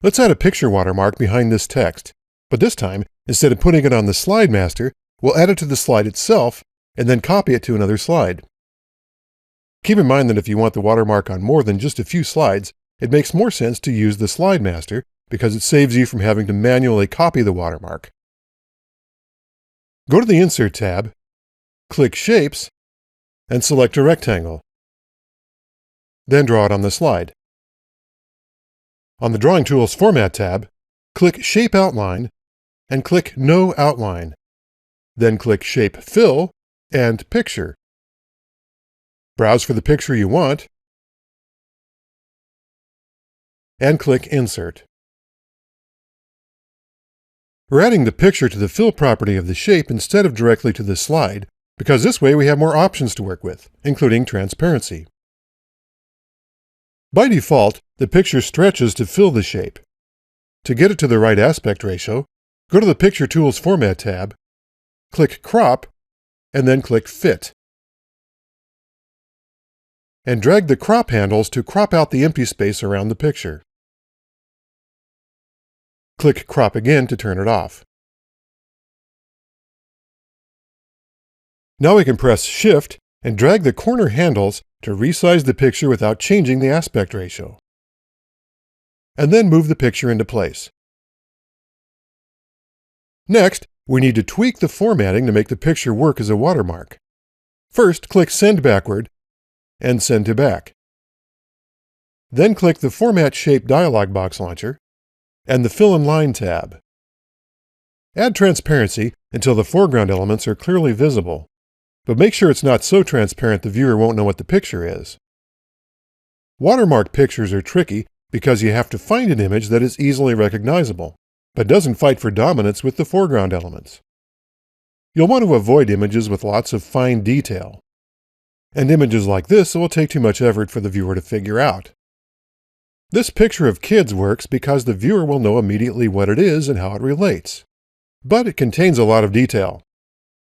Let's add a picture watermark behind this text, but this time, instead of putting it on the slide master, we'll add it to the slide itself and then copy it to another slide. Keep in mind that if you want the watermark on more than just a few slides, it makes more sense to use the slide master because it saves you from having to manually copy the watermark. Go to the Insert tab, click Shapes, and select a rectangle. Then draw it on the slide. On the Drawing Tools Format tab, click Shape Outline and click No Outline. Then click Shape Fill and Picture. Browse for the picture you want and click Insert. We're adding the picture to the fill property of the shape instead of directly to the slide, because this way we have more options to work with, including transparency. By default, the picture stretches to fill the shape. To get it to the right aspect ratio, go to the Picture Tools Format tab, click Crop, and then click Fit. And drag the crop handles to crop out the empty space around the picture. Click Crop again to turn it off. Now we can press Shift and drag the corner handles to resize the picture without changing the aspect ratio. And then move the picture into place. Next, we need to tweak the formatting to make the picture work as a watermark. First, click Send Backward and Send to Back. Then click the Format Shape dialog box launcher and the Fill in Line tab. Add transparency until the foreground elements are clearly visible, but make sure it's not so transparent the viewer won't know what the picture is. Watermark pictures are tricky because you have to find an image that is easily recognizable, but doesn't fight for dominance with the foreground elements. You'll want to avoid images with lots of fine detail, and images like this will take too much effort for the viewer to figure out. This picture of kids works because the viewer will know immediately what it is and how it relates, but it contains a lot of detail.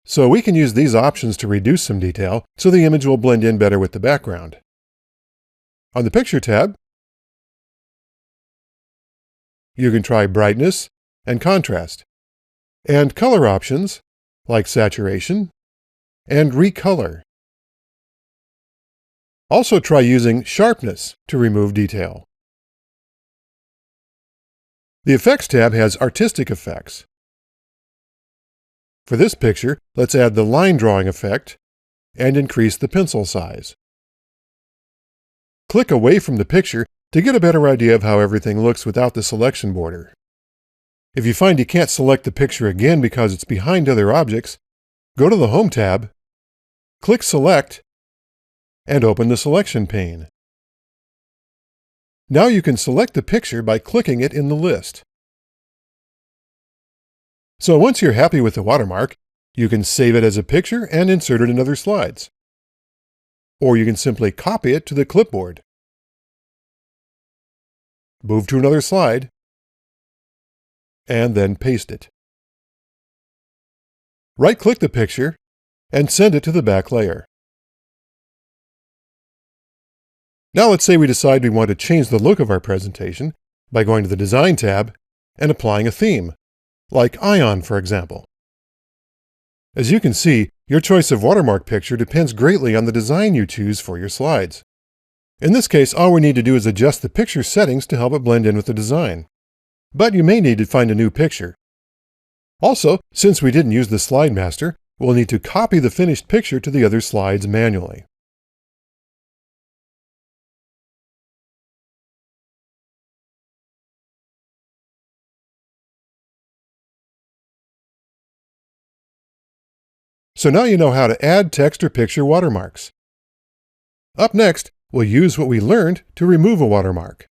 So we can use these options to reduce some detail so the image will blend in better with the background. On the Picture tab, you can try brightness and contrast, and color options like saturation and recolor. Also try using sharpness to remove detail. The Effects tab has artistic effects. For this picture, let's add the line drawing effect and increase the pencil size. Click away from the picture to get a better idea of how everything looks without the selection border. If you find you can't select the picture again because it's behind other objects, go to the Home tab, click Select, and open the selection pane. Now you can select the picture by clicking it in the list. So once you're happy with the watermark, you can save it as a picture and insert it in other slides. Or you can simply copy it to the clipboard. Move to another slide, and then paste it. Right-click the picture and send it to the back layer. Now let's say we decide we want to change the look of our presentation by going to the Design tab and applying a theme, like Ion, for example. As you can see, your choice of watermark picture depends greatly on the design you choose for your slides. In this case, all we need to do is adjust the picture settings to help it blend in with the design. But you may need to find a new picture. Also, since we didn't use the Slide Master, we'll need to copy the finished picture to the other slides manually. So now you know how to add text or picture watermarks. Up next, we'll use what we learned to remove a watermark.